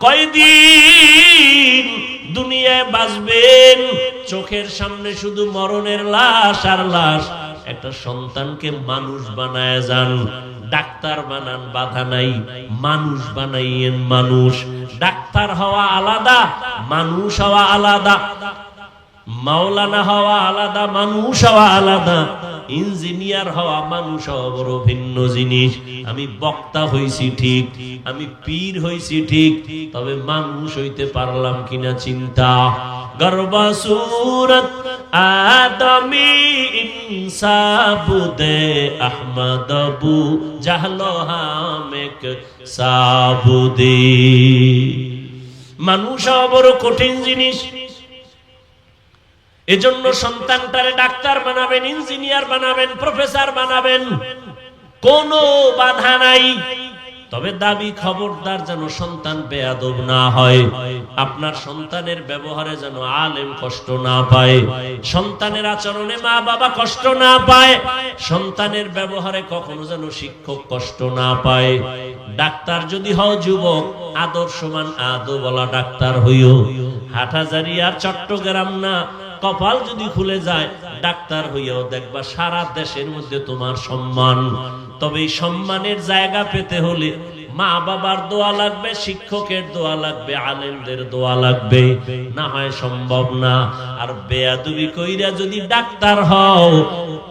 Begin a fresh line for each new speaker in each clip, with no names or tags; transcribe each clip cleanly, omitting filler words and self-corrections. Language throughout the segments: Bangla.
কয়দিন দুনিয়ায় বাঁচবেন, চোখের সামনে শুধু মরণের লাশ আর লাশ। একটা সন্তানকে মানুষ বানায় যান, ডাক্তার বানান বাধা নাই, মানুষ বানাইয়েন মানুষ। ডাক্তার হওয়া আলাদা, মানুষ হওয়া আলাদা, মাওলানা হওয়া আলাদা, মানুষ হওয়া আলাদা, ইঞ্জিনিয়ার হওয়া মানুষ হওয়া বড় ভিন্ন জিনিস। আমি বক্তা হইছি ঠিক, আমি পীর হইছি ঠিক, তবে মানুষ হইতে পারলাম কিনা চিন্তা। গর্বা সুরত আদমি ইনসাবুদে আহমদ বু জাহলো হামেক সাবুদে। মানুষ হওয়া বড় কঠিন জিনিস। এজন্য সন্তানটারে ডাক্তার বানাবেন, ইঞ্জিনিয়ার বানাবেন, প্রফেসর বানাবেন, কোনো বাধা নাই। তবে দাবি খবরদার যেন সন্তান বেয়াদব না হয়, আপনার সন্তানের ব্যবহারে যেন আলেম কষ্ট না পায়, সন্তানের আচরণে মা বাবা কষ্ট না পায়, সন্তানের ব্যবহারে কখনো যেন শিক্ষক কষ্ট না পায়। ডাক্তার যদি হও যুবক, আদর্শমান আদবওয়ালা ডাক্তার হইও। হাটহাজারী আর চট্টগ্রাম না, কপাল যদি খুলে যায় ডাক্তার হইয়াও দেখবা সারা দেশের মধ্যে তোমার সম্মান। তবে এই সম্মানের জায়গা পেতে হলে মা বাবার দোয়া লাগবে, শিক্ষকের দোয়া লাগবে, আলেমদের দোয়া লাগবে, না হয় সম্ভব না। আর বেয়াদবি কইরা যদি ডাক্তার হও,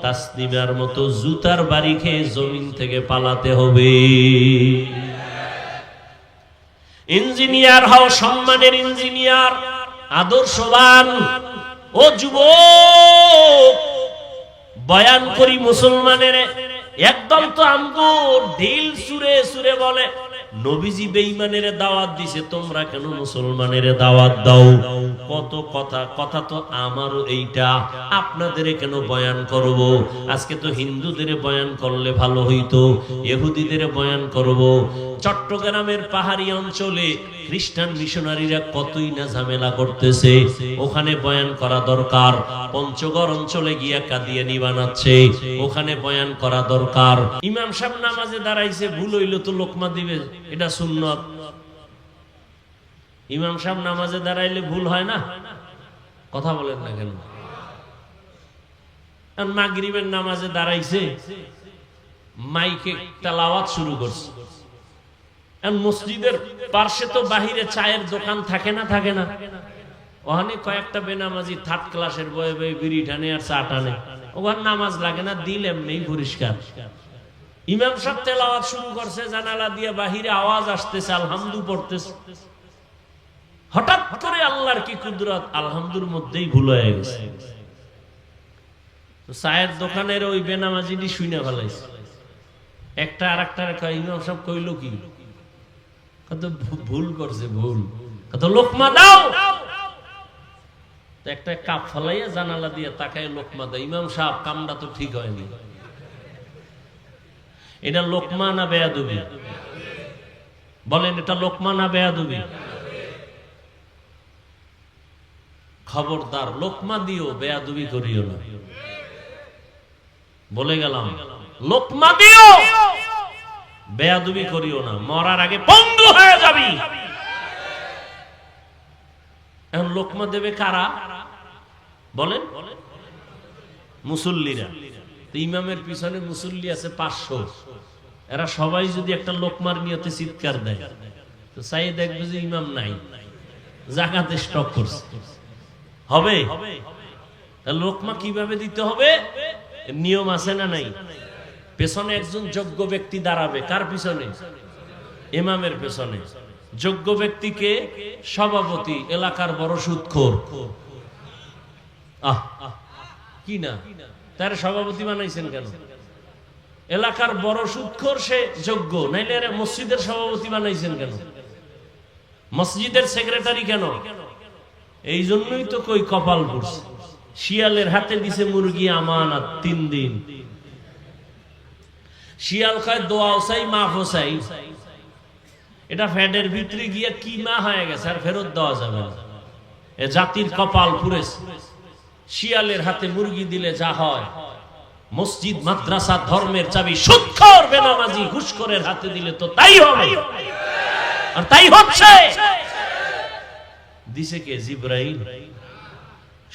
তাসলিমার মতো জুতার বাড়ি খেয়ে জমিন থেকে পালাতে হবে। ইঞ্জিনিয়ার হও, সম্মানের ইঞ্জিনিয়ার, আদর্শবান। ও যুবক, বয়ান করি মুসলমানের, একদম তো আমগো ঢিল সুরে সুরে বলে নবীজি বেঈমানের দাওয়াত দিছে, তোমরা কেন মুসলমানের দাওয়াত দাও? কত কথা, কথা তো আমারও এইটা, আপনাদের কেন বয়ান করব? আজকে তো হিন্দুদের বয়ান করলে ভালো হইতো, ইহুদিদের বয়ান করব। চট্টগ্রামের পাহাড়ি অঞ্চলে খ্রিস্টান মিশনারিরা কতই না ঝামেলা করতেছে, ওখানে বয়ান করা দরকার। পঞ্চগড় অঞ্চলে গিয়া কাদিয়ানি বানাচ্ছে, ওখানে বয়ান করা দরকার। ইমাম সাহেব নামাজে দাঁড়াইছে, ভুল হইলো তো লোকমা দিবে, এটা সুন্নত। ইমাম সাহেব নামাজে দাঁড়াইলে ভুল হয় না? কথা বলেন না কেন? মাগরিবের নামাজে দাঁড়াইছে, মাইকে তেলাওয়াত শুরু করছে। মসজিদের পাশে তো বাহিরে চায়ের দোকান থাকে না, থাকে না? ওখানে কয়েকটা বেনামাজি থার্ড ক্লাসের বয়ে বয়ে বিড়ি টানে আর চা টানে, ওখানে নামাজ লাগে না, দিল এমনি পরিষ্কার। ইমাম সাহেব তেলাওয়াত শুরু করছে, জানালা দিয়ে বাহিরে আওয়াজ আসতেছে, আলহামদু পড়তেছে। হঠাৎ করে আল্লাহর কি কুদরত, আলহামদুর মধ্যেই ভুল হয়ে গেছে। চায়ের দোকানের ওই বেনামাজিটি শুনে ফেলাইছে। একটা আর একটা ইমাম সাহেব কইল কি, কত ভুল করছে, ভুল, কত লোকমা দাও। একটা কাপ ফলাইয়া জানালা দিয়ে তাকায় লোকমা দাও। ইমাম সাহেব, কামটা তো ঠিক হয়নি, এটা লোকমা না বেয়াদবি? বলেন, এটা লোকমা না বেয়াদবি? খবরদার, লোকমা দিও, বেয়াদবি করিও না। বলে গেলাম, লোকমা দিও, বেয়াদবি করিও না, মরার আগে পঙ্গু হয়ে যাবি। এখন লোকমা দেবে কারা? বলেন, মুসল্লিরা। ইমামের পিছনে মুসল্লি আছে 500, এরা সবাই যদি একটা লোকমার নিয়তে চিৎকার দেয় তো চাই দেখবে যে ইমাম নাই, জাকাতে স্টক করছে। হবে? লোকমা কিভাবে দিতে হবে? নিয়ম আছে না নাই? পেছনে একজন যোগ্য ব্যক্তি দাঁড়াবে। কার পিছনে? ইমামের পেছনে। যোগ্য ব্যক্তিকে সভাপতি, এলাকার বড় সুদখোর। কি না, তার সভাপতি বানাইছেন কেন? এলাকার বড় সুদখোর, সে যোগ্য, নাইলে মসজিদের সভাপতি বানাইছেন কেন? মসজিদের সেক্রেটারি কেন? এই জন্যই তো কই কপাল পড়ছে। শিয়ালের হাতে দিছে মুরগি আমানত 3 দিন। শিয়াল কয় দোয়াও চাই, মাফও চাই। এটা ফ্যাটের ভিতরে গিয়ে কি মা হয়ে গেছে, আর ফেরত দেওয়া যাবে না। এ জাতির কপাল পুড়েছে। শিয়ালের হাতে মুরগি দিলে যা হয়, মসজিদ মাদ্রাসা ধর্মের চাবি সুদখোর বেনামাজি ঘুষখোরের হাতে দিলে তো তাই হবে, আর তাই হচ্ছে। দিছে কে? জিবরাইল।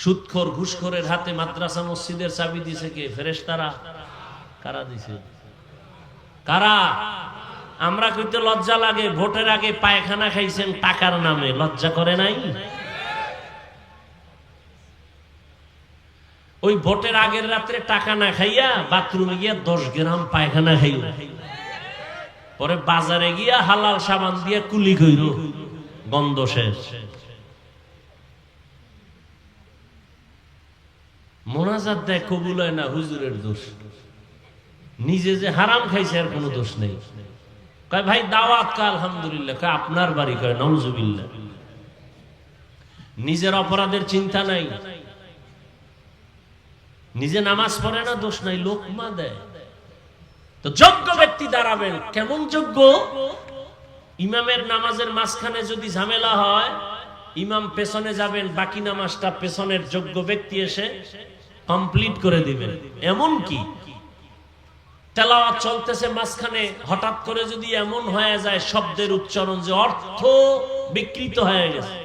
সুদখোর ঘুষখোরের হাতে মাদ্রাসা মসজিদের চাবি দিছে কে? ফেরেশতারা। কারা দিছে? কারা? আমরা কইতে লজ্জা লাগে, ভোটের আগে পায়খানা খাইছেন টাকার নামে, লজ্জা করে নাই? ওই ভোটের আগের রাত্রে টাকা না খাইয়া বাথরুমে গিয়া 10 গ্রাম পায়খানা খাইল, পরে বাজারে গিয়া হালাল সাবান দিয়া কুলি কইল, গন্ধ শেষ। মোনাজাত দেয় কবুল হয় না, হুজুরের দোষ। নিজে যে হারাম খাইছে আর কোনো দোষ নেই। কয় ভাই দাওয়াত কা? আলহামদুলিল্লাহ। কয় আপনার বাড়ি? কয় নাউজুবিল্লাহ। নিজের অপরাধের চিন্তা নাই, নিজে নামাজ পড়ে না, দোষ নাই, লোকমা দেয়। তো যোগ্য ব্যক্তি দাঁড়াবেন। কেমন যোগ্য? ইমামের নামাজের মাঝখানে যদি ঝামেলা হয়, ইমাম পেছনে যাবেন, বাকি নামাজটা পেছনের যোগ্য ব্যক্তি এসে কমপ্লিট করে দিবেন। এমন কি তেলাওয়াত চলতেছে, মাঝখানে হঠাৎ করে যদি এমন হয়ে যায় শব্দের উচ্চারণ যে অর্থ বিকৃত হয়ে গেছে,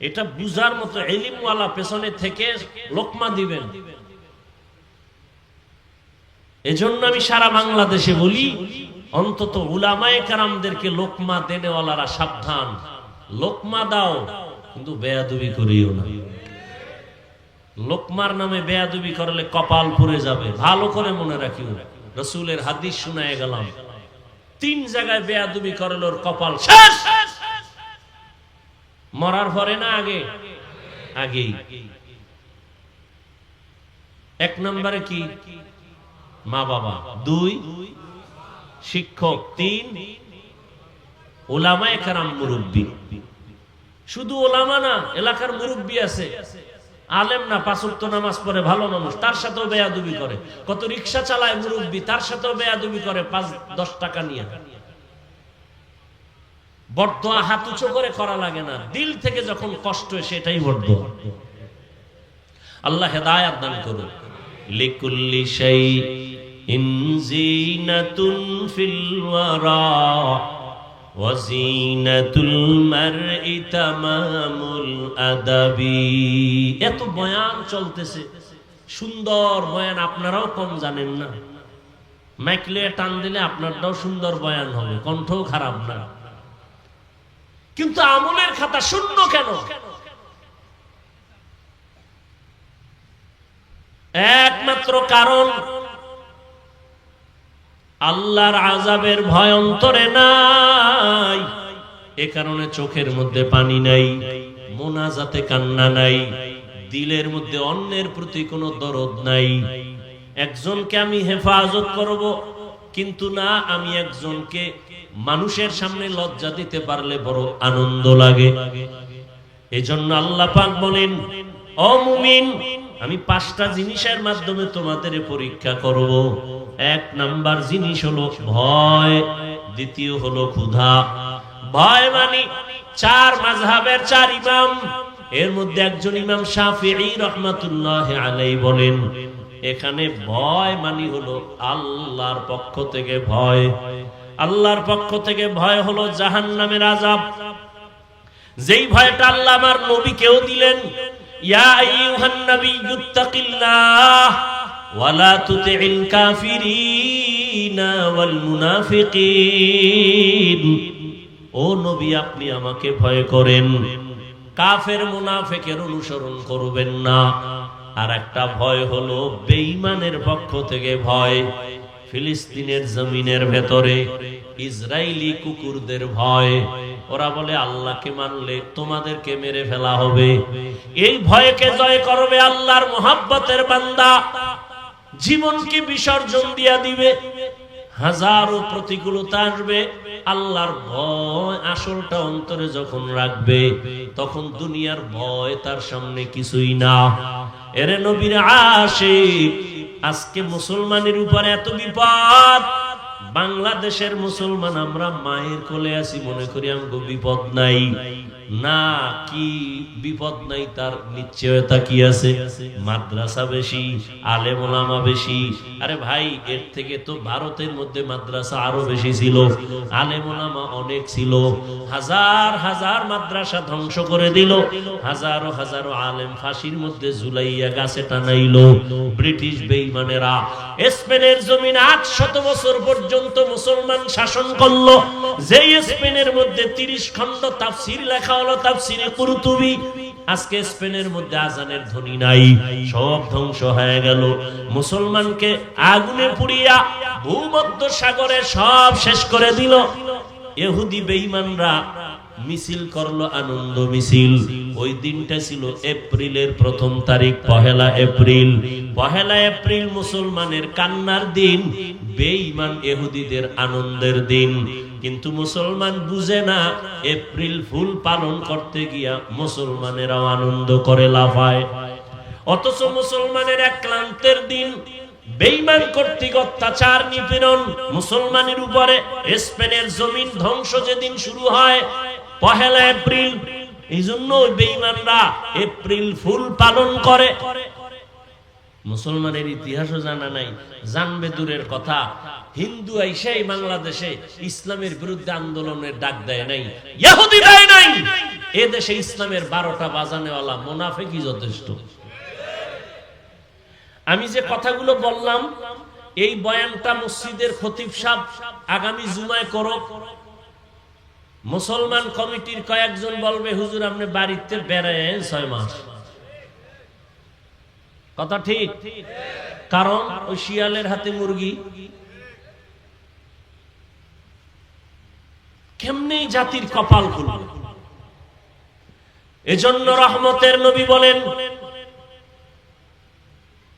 এটা বুঝার মতো ইলমওয়ালা পেছনে থেকে লোকমা দিবেন। এজন্য আমি সারা বাংলাদেশে বলি, অন্তত উলামায়ে কেরামদেরকে লোকমা দেনেওয়ালারা সাবধান। লোকমা দাও, কিন্তু বেয়াদবি করিও না। লোকমার নামে বেয়াদবি করলে কপাল পুড়ে যাবে, ভালো করে মনে রাখিও। রাসূলের হাদিস শুনায়ে গেলাম, 3 জায়গায় বেয়াদবি করলে ওর কপাল শেষ। মরার পরে না আগে? আগেই। 1 নম্বরে কি? মা বাবা। 2 শিক্ষক। 3 উলামায়ে কেরাম, মুরব্বী। শুধু ওলামা না, এলাকার মুরব্বী আছে, আলেম না, 5 ওয়াক্ত নামাজ পড়ে, ভালো মানুষ, তার সাথেও বেয়াদবি করে। কত রিকশা চালায় মুরব্বী, তার সাথেও বেয়াদবি করে 5-10 টাকা নিয়ে। বরদোয়া হাত উঁচু করে করা লাগে না, দিল থেকে যখন কষ্ট হয় সেটাই বরদোয়া। আল্লাহ হেদায়েত দান করুন। লিকুল্লি শাইইন জিনাতুন ফিল ওয়ারা ওয়াজিনাতুল মারই তামামুল আদাবি। এত বয়ান চলতেছে, সুন্দর বয়ান, আপনারাও কম জানেন না। মাইকলে টান দিলে আপনারটাও সুন্দর বয়ান হবে, কণ্ঠও খারাপ না, কিন্তু আমলের খাতা শূন্য কেন? একমাত্র কারণ আল্লাহর আযাবের ভয় অন্তরে নাই। এ কারণে চোখের মধ্যে পানি নাই, মোনাজাতে কান্না নাই, দিলের মধ্যে অন্যের প্রতি কোনো দরদ নাই। একজনকে আমি হেফাজত করব, কিন্তু না, আমি একজনকে মানুষের সামনে লজ্জা দিতে পারলে বড় আনন্দ লাগে। এজন্য আল্লাহ পাক বলেন, ও মুমিন, আমি 5টা জিনিসের মাধ্যমে তোমাদের পরীক্ষা করব। 1 নাম্বার জিনিস হলো ভয়, দ্বিতীয় হলো ক্ষুধা। ভয় মানে 4 মাযহাবের 4 ইমাম, এর মধ্যে একজন ইমাম শাফিঈ রাহমাতুল্লাহি আলাইহি বলেন, এখানে ভয় মানে হলো আল্লাহর পক্ষ থেকে ভয়। আল্লাহর পক্ষ থেকে ভয় হলো জাহান্নামের আযাব। যেই ভয়টা আল্লাহ আমার নবীকেও দিলেন, ইয়া আইয়ুহান নাবিয়্যুত্তাকিল্লাহ ওয়া লা তুতি'ল কাফিরিনা ওয়াল মুনাফিকিন। ও নবী, আপনি আমাকে ভয় করেন, কাফের মুনাফিকের অনুসরণ করবেন না। আর একটা ভয় হলো বেঈমানের পক্ষ থেকে ভয়। ফিলিস্তিনের জমিনের ভেতরে ইসরায়েলি কুকুরদের ভয়, ওরা বলে আল্লাহকে মানলে তোমাদেরকে মেরে ফেলা হবে। এই ভয়কে জয় করবে আল্লাহর মুহাব্বতের বান্দা, জীবনকে বিসর্জন দিয়া দিবে। হাজারো প্রতিকূলতা আসবে, আল্লাহর ভয় আসলটা অন্তরে যখন রাখবে, তখন দুনিয়ার ভয় তার সামনে কিছুই না। এরে নবীর আশিক, আজকে মুসলমানের উপরে এত বিপদ। বাংলাদেশের মুসলমান আমরা মায়ের কোলে আছি, মনে করি আমগো বিপদ নাই। না কি বিপদ নাই তার নিশ্চয়তা কি আছে? মাদ্রাসা বেশি, আলেম ওলামা বেশি। আরে ভাই, এর থেকে তো ভারতের মধ্যে মাদ্রাসা আরো বেশি ছিল, আলেম ওলামা অনেক ছিল। হাজার হাজার মাদ্রাসা ধ্বংস করে দিল, হাজারো হাজারো আলেম ফাঁসির মধ্যে ঝুলাইয়া গাছে টানাইল ব্রিটিশ বেঈমানেরা। স্পেনের জমিন 800 বছর পর্যন্ত মুসলমান শাসন করলো। যেই স্পেনের মধ্যে 30 খণ্ড তাফসীর লেখা হলো, তাফসীরে কুরতুবী। আজকে স্পেনের মধ্যে আজানের ধ্বনি নাই, সব ধ্বংস হয়ে গেল। মুসলমানকে আগুনে পুড়িয়া ভূমধ্য সাগরে সব শেষ করে দিল। ইহুদি বেঈমানরা মিছিল করলো, আনন্দ মিছিল। ওই দিনটা ছিল এপ্রিলের 1ম তারিখ, পহেলা এপ্রিল। পহেলা এপ্রিল মুসলমানের কান্নার দিন, বেঈমান ইহুদিদের আনন্দের দিন। কিন্তু মুসলমান বুঝে না, এপ্রিল ফুল পালন করতে গিয়া মুসলমানেরাও আনন্দ করে লাফায়। অথচ মুসলমানের এক ক্লান্তের দিন, বেঈমান কর্তৃক অত্যাচার নিপীড়ন মুসলমানের উপরে। স্পেনের জমিন ধ্বংস যেদিন শুরু হয় পহেলা এপ্রিল, এই জন্য বেঈমানরা এপ্রিল ফুল পালন করে। মুসলমানের ইতিহাসও জানা নাই, জানবে দূরের কথা। হিন্দু আইসাই বাংলাদেশে ইসলামের বিরুদ্ধে আন্দোলনের ডাক দেয় নাই, ইহুদি দেয় নাই। এ দেশে ইসলামের 12টা বাজানেওয়ালা মুনাফিকই যথেষ্ট। আমি যে কথাগুলো বললাম, এই বয়ানটা মসজিদের খতিব সাহেব আগামী জুমায় করো। মুসলমান কমিটির কয়েকজন বলবে, হুজুর আপনি বাড়িতে বেড়ায় 6 মাস। কথা ঠিক, কারণ ওই শিয়ালের হাতে মুরগি। কেমনে জাতির কপাল খুলবে? এজন্য রহমতের নবী বলেন,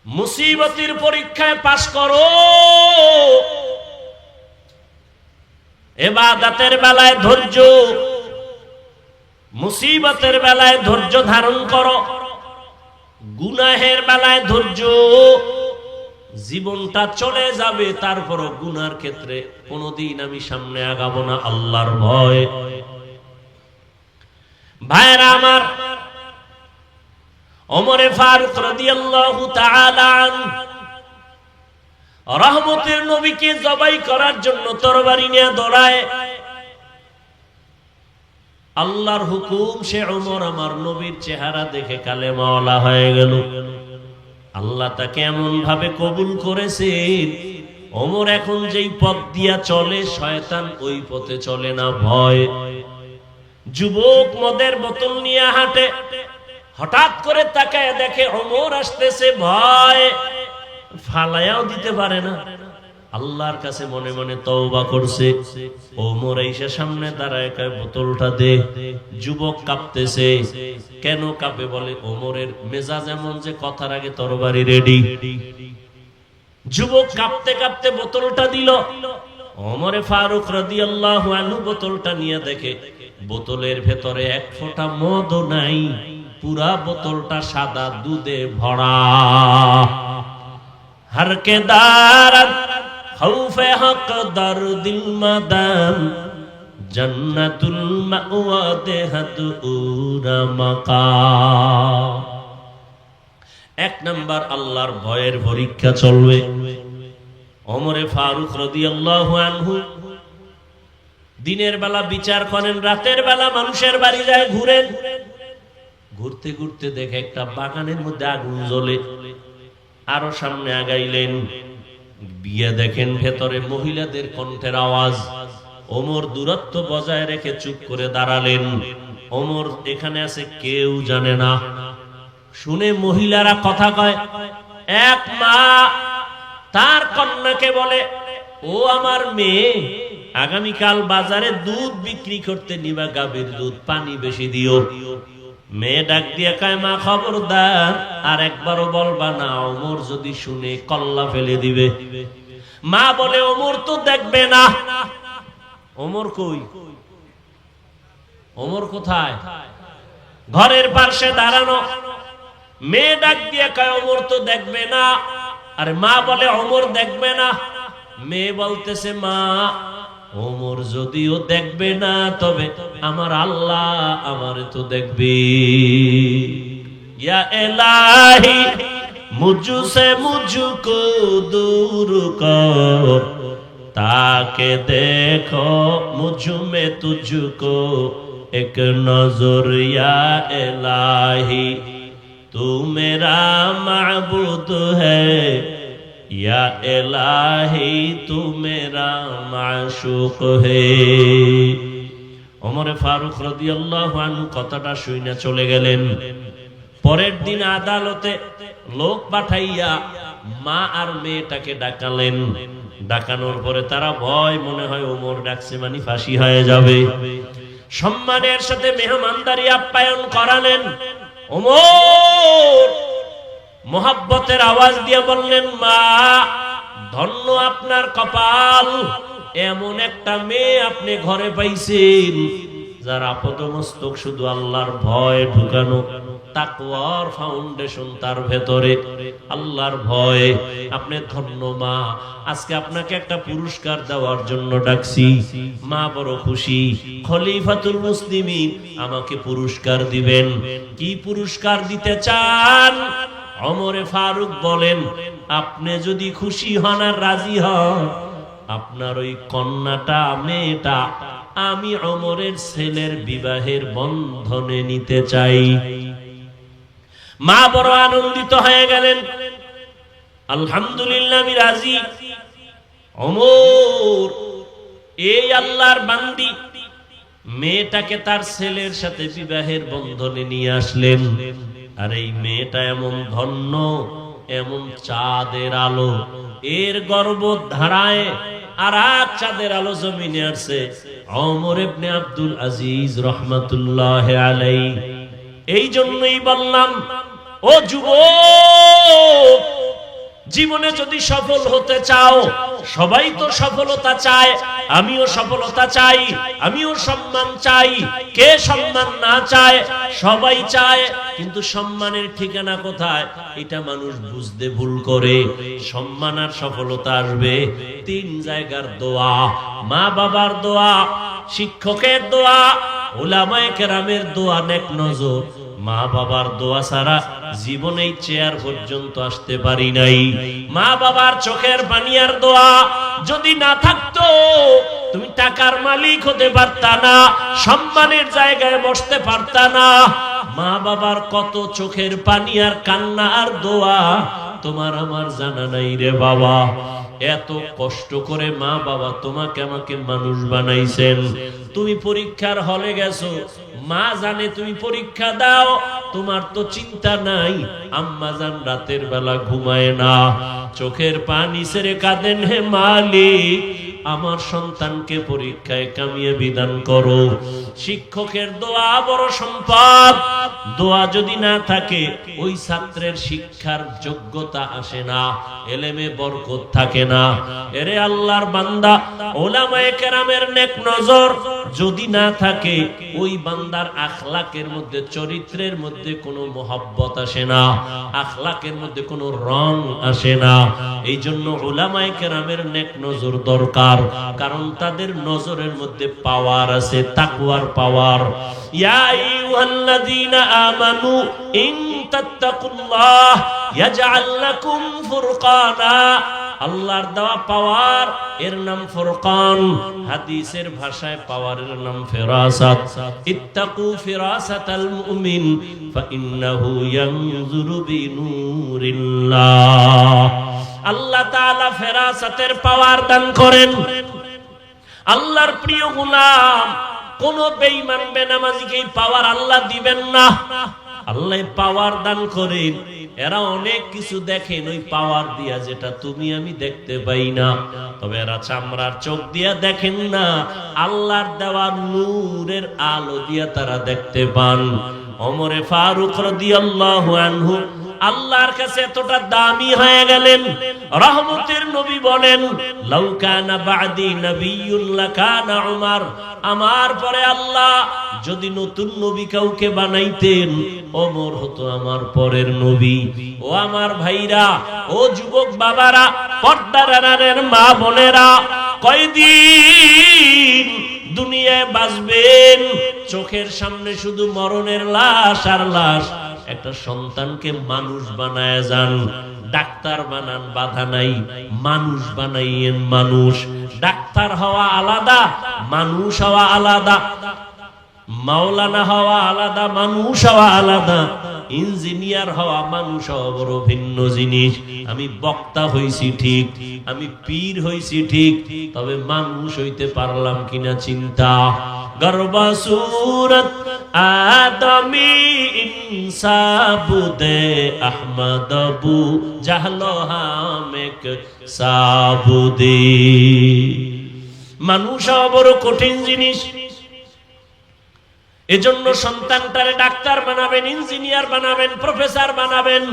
মুসিবতের পরীক্ষায় পাস করো, ইবাদতের বেলায় ধৈর্য, মুসিবতের বেলায় ধৈর্য ধারণ করো, গুনাহের বেলায় ধৈর্য। জীবনটা চলে যাবে, তারপরও গুনার ক্ষেত্রে কোনদিন আমি সামনে আগাবো না, আল্লাহর ভয়। ভাইরা আমার, ওমরে ফারুক রাদিয়াল্লাহু তাআলা আনহু রহমতের নবীকে জবাই করার জন্য তরবারি নিয়ে দৌড়ায়। আল্লাহর হুকুম, সে ওমর আমার নবীর চেহারা দেখে কালেমাওয়ালা হয়ে গেল। আল্লাহ তাকে এমন ভাবে কবুল করেছেন, ওমর এখন যেই পথ দিয়া চলে, শয়তান ওই পথে চলে না, ভয়। যুবক মদের বোতল নিয়ে হাঁটে, হঠাৎ করে তাকায় দেখে ওমর আসতেছে, ভয়, ফালায়াও দিতে পারে না। আল্লাহর কাছে মনে মনে তওবা করছে। ওমর এসে সামনে দাঁড়ায়, কয় বোতলটা দে। যুবক কাঁপতেছে। কেন কাঁপে? বলে ওমরের মেজাজ এমন যে কথার আগে তরবারি রেডি। যুবক কাঁপতে কাঁপতে বোতলটা দিল। ওমরে ফারুক রাদিয়াল্লাহু আনহু বোতলটা নিয়ে দেখে বোতলের ভেতরে এক ফোঁটা মদও নাই, পুরা বোতলটা সাদা দুধে ভরা। हर के दारत खौफे हक दर दिल मदम जन्नतुल मावा देहत उरा मकाम। एक नंबर আল্লাহর ভয়ের পরীক্ষা চলবে। ওমরে ফারুক রাদিয়াল্লাহু আনহু দিনের বেলা বিচার করেন, রাতের বেলা মানুষের বাড়ি যায় ঘুরেন। ঘুরতে ঘুরতে দেখে একটা বাগানের মধ্যে আগুন জ্বলে। আরো সামনে আগাইলেন, বিয়ে দেখেন ভেতরে মহিলাদের কণ্ঠের আওয়াজ। ওমর দূরত্ব বজায় রেখে চুপ করে দাঁড়ালেন। ওমর এখানে আছে কেউ জানে না। শুনে মহিলারা কথা কয়। এক মা তার কন্যাকে বলে, ও আমার মেয়ে, আগামীকাল বাজারে দুধ বিক্রি করতে নিবা, গাভীর দুধ, পানি বেশি দিও। মেয়ে ডাক দিয়ে কয়, মা খবরদার, আর একবারও বলবা না, ওমর যদি শুনে কল্লা ফেলে দিবে। মা বলে, ওমর তো দেখবে না। ওমর কই? ওমর কোথায়? ঘরের পাশে দাঁড়ানো। মেয়ে ডাক দিয়ে কয়, ওমর তো দেখবে না। আরে মা বলে, ওমর দেখবে না। মেয়ে বলতেছে, মা ওমর যদিও দেখবে না, তবে আমার আল্লাহ আমারে তো দেখবে। ইয়া ইলাহি মুঝসে মুঝকো দূর কর, তাকে দেখো মুঝ में तुझको एक नजर। या इलाही तू मेरा माबूद है, या इलाही तू मेरा माशूक है। ওমর ফারুক রাদিয়াল্লাহু আনহু কথাটা শুনে চলে গেলেন। পরের দিন আদালতে লোক পাঠাইয়া মা আর মেয়েটাকে ডাকালেন। ডাকানোর পরে তারা ভয়, মনে হয় ওমর ডাকছে মানে ফাঁসি হয়ে যাবে। সম্মানের সাথে মেহমানদারি আপ্যায়ন করালেন। ওমর মোহাব্বতের আওয়াজ দিয়ে বললেন, মা ধন্য আপনার কপাল, এমন একটা মেয়ে আপনি ঘরে পাইছেন যার আপাতমস্তক শুধু আল্লাহর ভয় ঢুকানো, তাকওয়ার ফাউন্ডেশন তার ভেতরে, আল্লাহর ভয়। আপনি ধন্য মা, আজকে আপনাকে একটা পুরস্কার দেওয়ার জন্য ডাকছি। মা বড় খুশি। খলিফাতুল মুসলিমিন আমাকে পুরস্কার দিবেন। কি পুরস্কার দিতে চান? ওমরে ফারুক বলেন, আপনি যদি খুশি হন আর রাজি হন, আপনার ওই কন্যাটা, মেয়েটা আমি ওমরের ছেলের বিবাহের বন্ধনে নিতে চাই। মা বড় আনন্দিত হয়ে গেলেন। আলহামদুলিল্লাহ, আমি রাজি। ওমর এই আল্লাহর বান্দি মেয়েটাকে তার ছেলের সাথে বিবাহের বন্ধনে নিয়ে আসলেন। আর এই মেয়েটা এমন ধন্য, এমন চাঁদের আলো, এর গর্ব ধারায় আর এক চাঁদের আলো জমিনে আসছে। ওমর ইবনে আব্দুল আজিজ রাহমাতুল্লাহ আলাইহি। এই জন্যই বললাম, ও যুবক, জীবনে যদি সফল হতে চাও, সবাই তো সফলতা চায়, আমিও সফলতা চাই, আমিও সম্মান চাই। কে সম্মান না চায়? সবাই চায়, কিন্তু সম্মানের ঠিকানা কোথায় এটা মানুষ বুঝতে ভুল করে। সম্মান আর সফলতা আসবে তিন জায়গার দোয়া: মা বাবার দোয়া, শিক্ষকের দোয়া, উলামায়ে কেরামের দোয়া, নেক নজর। মা বাবার দোয়া ছাড়া জীবনে চেয়ার পর্যন্ত আসতে পারি নাই। মা বাবার চোখের পানি আর দোয়া যদি না থাকতো, তুমি টাকার মালিক হতে পারতা না, সম্মানের জায়গায় বসতে পারতা না। মা বাবার কত চোখের পানি আর কান্না আর দোয়া তোমার আমার জানা নাই রে বাবা। এত কষ্ট করে মা বাবা তোমাকে আমাকে মানুষ বানাইছেন। তুমি পরীক্ষার হলে গেছো, মা জানে তুমি পরীক্ষা দাও, তোমার তো চিন্তা নাই। আম্মা জান রাতের বেলা ঘুমায় না, চোখের পানি ছেড়ে কাঁদেন, হে মালিক আমার সন্তানকে পরীক্ষায় কামিয়াবি দান করো। শিক্ষকের দোয়া বড় সম্পদ। দোয়া যদি না থাকে, ওই ছাত্রের শিক্ষার যোগ্যতা আসে না, এলেমে বরকত থাকে না। এরে আল্লাহর বান্দা, উলামায়ে কেরামের নেক নজর যদি না থাকে, ওই বান্দার আখলাকের মধ্যে, চরিত্রের মধ্যে কোনো মহব্বত আসে না, আখলাকের মধ্যে কোনো রং আসে না। এই জন্য উলামায়ে কেরামের নেক নজর দরকার, কারণ তাদের নজরের মধ্যে পাওয়ার আছে, তাকওয়ার পাওয়ার। ইয়া আইয়ুহাল্লাযীনা আমানু ইন তাত্তাকুল্লাহ ইয়াজআল লাকুম ফুরকানা। আল্লাহর দেওয়া পাওয়ার, এর নাম ফুরকান। হাদিসের ভাষায় পাওয়ারের নাম ফিরাসাত। ইত্তাকু ফিরাসাতাল মুমিন ফাইন্নাহু ইয়ানজুরু বিনুরিল্লাহ। আল্লাহ তাআলা ফিরাসাতের পাওয়ার দান করেন। আল্লাহর প্রিয় গোলাম, কোন বেঈমান বেনামাজিকে এই পাওয়ার আল্লাহ দিবেন না। আল্লাহ পাওয়ার দান করেন। এরা অনেক কিছু দেখেন ওই পাওয়ার দিয়া, যেটা তুমি আমি দেখতে পাই না। তবে এরা চামড়ার চোখ দিয়া দেখেন না, আল্লাহর দেওয়া নূরের আলো দিয়া তারা দেখতে পান। ওমরে ফারুক রাদিয়াল্লাহু আনহু আল্লাহর কাছে এতটা দামি হয়ে গেলেন। রহমতের নবী বলেন, লাউ কানা বাদি নবিয়্যুন লাকানা উমর। আমার পরে আল্লাহ যদি নতুন নবী কাউকে বানাইতেন, ওমর হতো আমার পরের নবী। ও আমার ভাইরা, ও যুবক বাবারা, পর্দার আড়ালের মা বোনেরা, কয়দিন দুনিয়ায় বাঁচবেন? চোখের সামনে শুধু মরণের লাশ আর লাশ। একটা সন্তানকে মানুষ বানায় যান, ডাক্তার বানান, বাধা নাই, মানুষ বানাইয়েন মানুষ। ডাক্তার হওয়া আলাদা, মানুষ হওয়া আলাদা, মাওলানা হওয়া আলাদা, মানুষ হওয়া আলাদা, ইঞ্জিনিয়ার হওয়া মানুষ হওয়া বড় ভিন্ন জিনিস। আমি বক্তা হইছি ঠিক, আমি পীর হইছি ঠিক, তবে মানুষ হইতে পারলাম কিনা চিন্তা। গর্বা সুরত আদমি ইনসাবুদে আহমদবু জাহলো হামেক সাবুদে। মানুষ হওয়া বড় কঠিন জিনিস। এজন্য সন্তানটারে ডাক্তার বানাবেন, ইঞ্জিনিয়ার বানাবেন, প্রফেসর বানাবেন,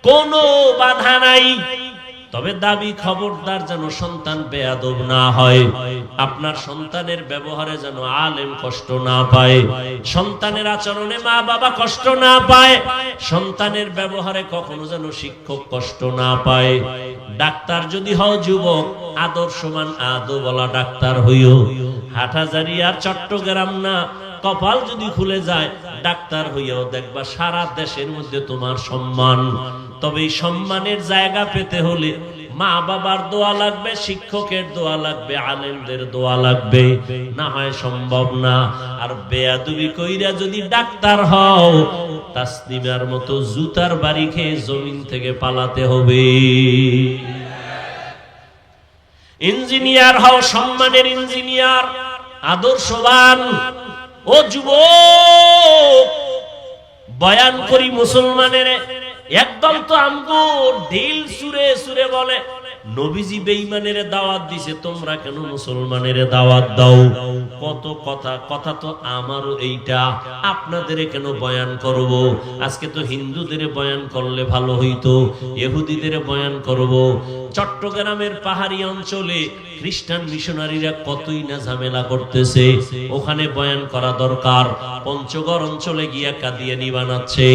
কোনো বাধা নাই। তবে দাবি খবরদার যেন সন্তান বেয়াদব না হয়। আপনার সন্তানের ব্যবহারে যেন আলেম কষ্ট না পায়, সন্তানের আচরণে মা বাবা কষ্ট না পায়, সন্তানের ব্যবহারে কখনো যেন শিক্ষক কষ্ট না পায়। ডাক্তার যদি হও যুবক, আদর্শমান আদবওয়ালা ডাক্তার হইও। হাটহাজারী আর চট্টগ্রাম না, কপাল যদি খুলে যায় ডাক্তার হইয়াও দেখবা সারা দেশের মধ্যে তোমার সম্মান। তবে এই সম্মানের জায়গা পেতে হলে মা বাবার দোয়া লাগবে, শিক্ষকের দোয়া লাগবে, আলেমদের দোয়া লাগবে, না হয় সম্ভব না। আর বেয়াদবি কইরা যদি ডাক্তার হও, তাসলিমার মতো জুতার বাড়ি খেয়ে জমিন থেকে পালাতে হবে। ইঞ্জিনিয়ার হও, সম্মানের ইঞ্জিনিয়ার, আদর্শবান। ও যুবক, বয়ান করি মুসলমানের, একদম তো আমগো ঢিল সুরে সুরে বলে নবীজি বেঈমানের দাওয়াত দিছে, তোমরা কেন মুসলমানের দাওয়াত দাও? কত কথা, কথা তো আমারও এইটা, আপনাদের কেন বয়ান করব? আজকে তো হিন্দুদের বয়ান করলে ভালো হইতো, ইহুদিদের বয়ান করব। চট্টগ্রামের পাহাড়ি অঞ্চলে খ্রিস্টান মিশনারিরা কতই না ঝামেলা করতেছে, ওখানে বয়ান করা দরকার। পঞ্চগড় অঞ্চলে গিয়া কাদিয়ানি বানাচ্ছে,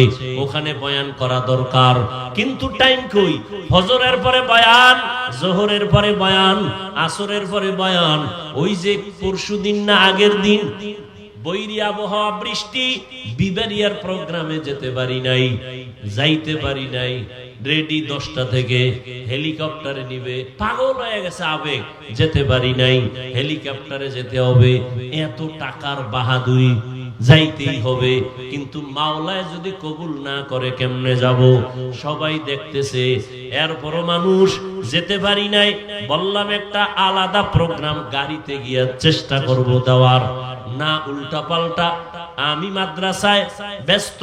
ওখানে বয়ান করা দরকার। কিন্তু টাইম কই? ফজরের পরে বয়ান, জোহরের পরে বয়ান, আসরের পরে বয়ান। ওই যে পরশুদিন না আগের দিন বৈরী আবহাওয়া, বৃষ্টি, বিবারিয়ার প্রোগ্রামে যেতে পারি নাই, যাইতে পারি নাই। রেডি 10টা থেকে, হেলিকপ্টারে নিবে, পাগল হয়ে গেছে আবেগ, যেতে পারি নাই। হেলিকপ্টারে যেতে হবে, এত টাকার বাহাদুরি, যাইতেই হবে। কিন্তু মাওলায় যদি কবুল না করে কেমনে যাব? সবাই দেখতেছে, এরপরও মানুষ যেতে পারি নাই। বললাম একটা আলাদা প্রোগ্রাম গাড়িতে গিয়ে চেষ্টা করব দেওয়ার, না উল্টা পাল্টা। আমি মাদ্রাসায় ব্যস্ত,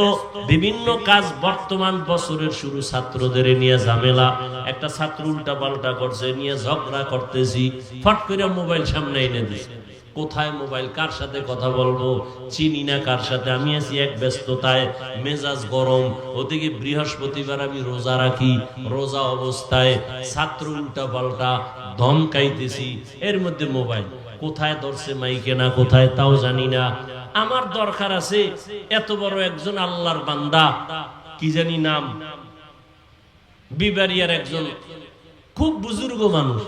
বিভিন্ন কাজ, বর্তমান বছরের শুরু, ছাত্রদের নিয়ে ঝামেলা। একটা ছাত্র উল্টা পাল্টা করছে, নিয়ে ঝগড়া করতেছি, ফট করে মোবাইল সামনে এনে দিছে। কোথায় মোবাইল, কার সাথে কথা বলবো, চিনি না কার সাথে। আমি আছি এক ব্যস্ততায়, মেজাজ গরম। ওদিকে বৃহস্পতিবার আমি রোজা রাখি, রোজা অবস্থায় ছাত্র উল্টা পাল্টা ধমকাইতেছি, এর মধ্যে মোবাইল কোথায় ধরছে মাইকে না কোথায় তাও জানি না। আমার দরকার আছে, এত বড় একজন আল্লাহর বান্দা, কি জানি নাম, বিবারিয়ার একজন খুব বুজুর্গ মানুষ,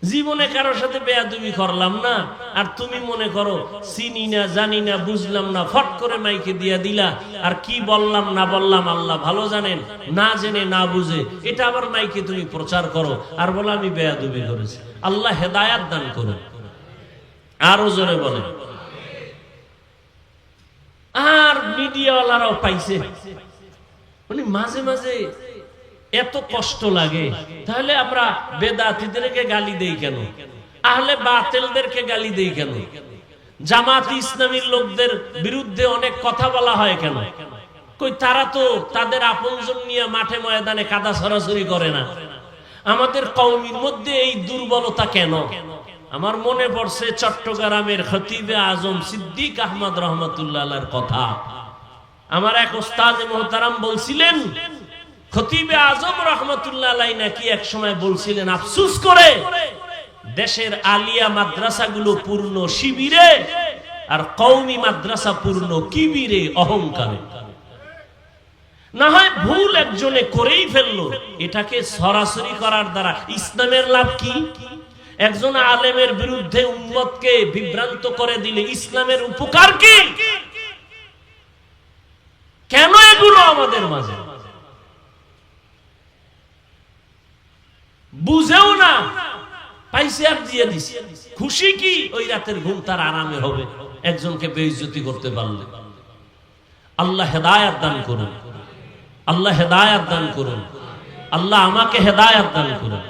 জীবনে কারোর সাথে বেয়াদবি করলাম না, আর তুমি মনে করো চিনি না, জানি না, বুঝলাম না, ফট করে মাইকে দিয়া দিলা। আর কি বললাম না বললাম আল্লাহ ভালো জানেন, না জেনে না বুঝে এটা আবার মাইকে তুমি প্রচার করো আর বলো আমি বেয়াদবি করেছি। আল্লাহ হেদায়াত দান করুন। আরো জোরে বলে। আর মিডিয়াওয়ালারাও পাইছে, মানে মাঝে মাঝে এত কষ্ট লাগে। তাহলে আমরা বেদাতীদেরকে গালি দেই কেন? আহলে বাতিলদেরকে গালি দেই কেন? জামাত ইসলামীর লোকদের বিরুদ্ধে অনেক কথা বলা হয় কেন? কই তারা তো তাদের আপনজন নিয়ে মাঠে ময়দানে কাদা ছড়াছড়ি করে না। আমাদের কওমের মধ্যে এই দুর্বলতা কেন? আমার মনে পড়ছে চট্টগ্রামের খতিবে আজম সিদ্দিক আহমদ রহমতুল্লাহ আলাইহির কথা। আমার এক ওস্তাদ মুহতারাম বলছিলেন, খতিবে আজম রহমতুল্লাহ আলাইহি নাকি এক সময় বলছিলেন, আফসোস করে দেশের আলিয়া মাদ্রাসাগুলো পূর্ণ শিবিরে আর কওমি মাদ্রাসা পূর্ণ কিবিরে, অহংকারে। না হয় ভুল একজনে করেই ফেললো, এটাকে সরাসরি করার দ্বারা ইসলামের লাভ কি? একজন আলেমের বিরুদ্ধে উম্মতকে বিভ্রান্ত করে দিলে ইসলামের উপকার কি? কেন এগুলো আমাদের মাঝে বুঝেও না, পাইছে আর দিয়ে দিছে। খুশি কি? ওই রাতের ঘুম তার আরামে হবে একজনকে বেইজ্জতি করতে পারলে। আল্লাহ হেদায়েত দান করুন, আল্লাহ হেদায়েত দান করুন, আল্লাহ আমাকে হেদায়েত দান করুন।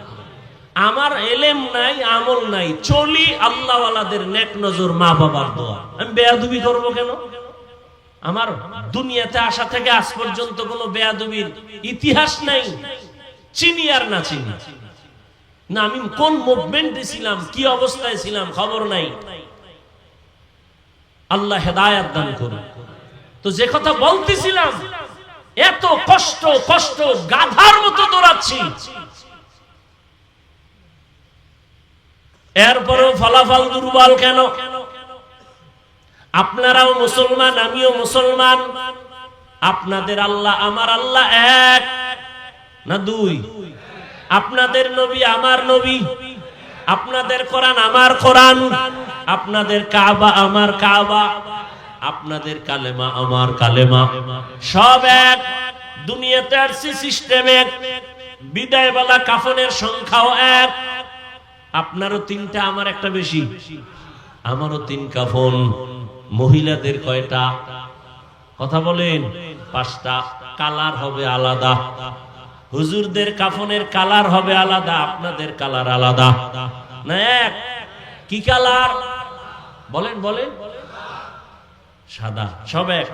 আমার এলেম নাই, আমল নাই, চলি আল্লাহ ওয়ালাদের নেক নজর, মা বাবার দোয়া। আমি বেয়াদবি করব কেন? আমার দুনিয়াতে আসা থেকে আজ পর্যন্ত কোনো বেয়াদবির ইতিহাস নাই, চিনি আর না চিনি না, আমি কোন মুভমেন্টে ছিলাম, কি অবস্থায় ছিলাম খবর নাই। আল্লাহ হেদায়েত দান করুন। তো যে কথা বলতেছিলাম, এত কষ্ট কষ্ট গাধার মতো দৌড়াচ্ছি, এরপরেও ফলাফল দুর্বল কেন? আপনারাও মুসলমান, আমিও মুসলমান। আপনাদের আল্লাহ আমার আল্লাহ এক না দুই? আপনাদের নবী আমার নবী, আপনাদের কোরআন আমার কোরআন, আপনাদের কাবা আমার কাবা, আপনাদের কালেমা আমার কালেমা, সব এক। দুনিয়াতে আসছে সিস্টেম এক, বিদায়বেলা কাফনের সংখ্যাও এক। আপনারও তিনটা, আমার একটা বেশি। আমারও তিন কাফন। মহিলাদের কয়টা? কথা বলেন। পাঁচটা। কালার হবে আলাদা। হুজুরদের কাফনের কালার হবে আলাদা, আপনাদের কালার আলাদা না এক? কি কালার বলেন? বলেন সাদা, সব এক।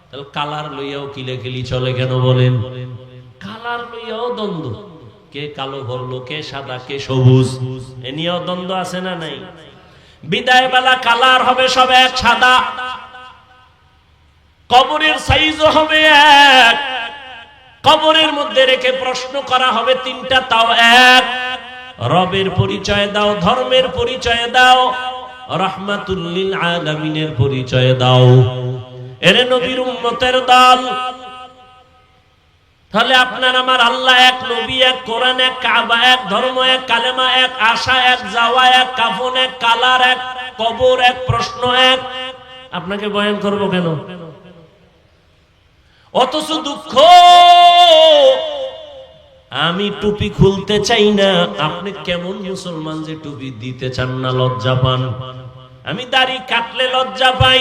তাহলে কালার লইয়াও কিলেকিলি চলে কেন বলেন? কালার লইয়াও দ্বন্দ্ব, কে কালো ভরলো, কে সাদা, কে সবুজ, এ নিয়েও দ্বন্দ্ব আছে না নাই? বিদায় বেলা কালার হবে সব এক, সাদা। কবরের সাইজও হবে এক। কবরের মধ্যে রেখে প্রশ্ন করা হবে তিনটা, তাও এক। রবের পরিচয় দাও, ধর্মের পরিচয় দাও, রাহমাতুল লিল আলামিনের পরিচয় দাও। এরে নবীর উম্মতের দল। তাহলে আপনার আমার আল্লাহ এক, নবী এক, কোরআন এক, কাবা এক, ধর্ম এক, কালেমা এক, আশা এক, যাওয়া এক, কাফন এক, কালার এক, কবর এক, প্রশ্ন এক। আপনাকে বয়ান করব কেন? অথচ দুঃখ, আমি টুপি খুলতে চাই না। আপনি কেমন মুসলমান যে টুপি দিতে চান না, লজ্জা পান? আমি দাড়ি কাটলে লজ্জা পাই,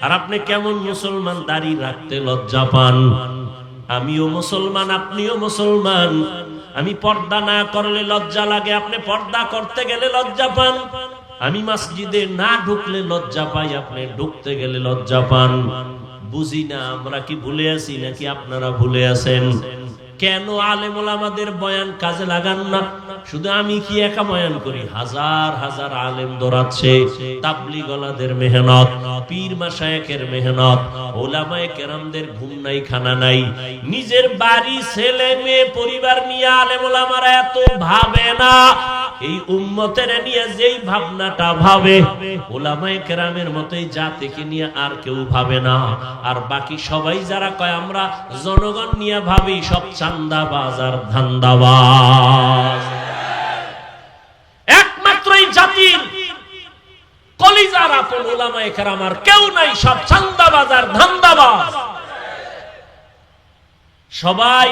আর আপনি কেমন মুসলমান দাড়ি রাখতে লজ্জা পান? আমিও মুসলমান, আপনিও মুসলমান। আমি পর্দা না করলে লজ্জা লাগে, আপনি পর্দা করতে গেলে লজ্জা পান। আমি মসজিদে না ঢুকলে লজ্জা পাই, আপনি ঢুকতে গেলে লজ্জা পান। বুঝি না আমরা কি ভুলে আছি নাকি আপনারা ভুলে আছেন? কেন আলেম ওলামাদের বয়ান কাজে লাগান না? শুধু আমি কি একা বয়ান করি? হাজার হাজার আলেম দৌড়াচ্ছে। তাবলীগ ওয়ালাদের মেহনত, পীর মাশায়েখের মেহনত, ওলামায়ে কেরামদের ঘুম নাই, খানা নাই। নিজের বাড়ি, ছেলে মেয়ে, পরিবার নিয়ে আলেম ওলামারা এত ভাবে না। এই উম্মতের নিয়ে যেই ভাবনাটা ভাবে, ওলামায়ে কেরামের মতোই জাতিকে নিয়ে আর কেউ ভাবে না। আর বাকি সবাই যারা কয় আমরা জনগণ নিয়ে ভাবি, সব চান্দাবাজ আর ধান্দাবাজ। একমাত্র এই জাতির কলিজার আপন ওলামায়ে কেরাম আর কেউ নাই, সব চান্দাবাজ আর ধান্দাবাজ। সবাই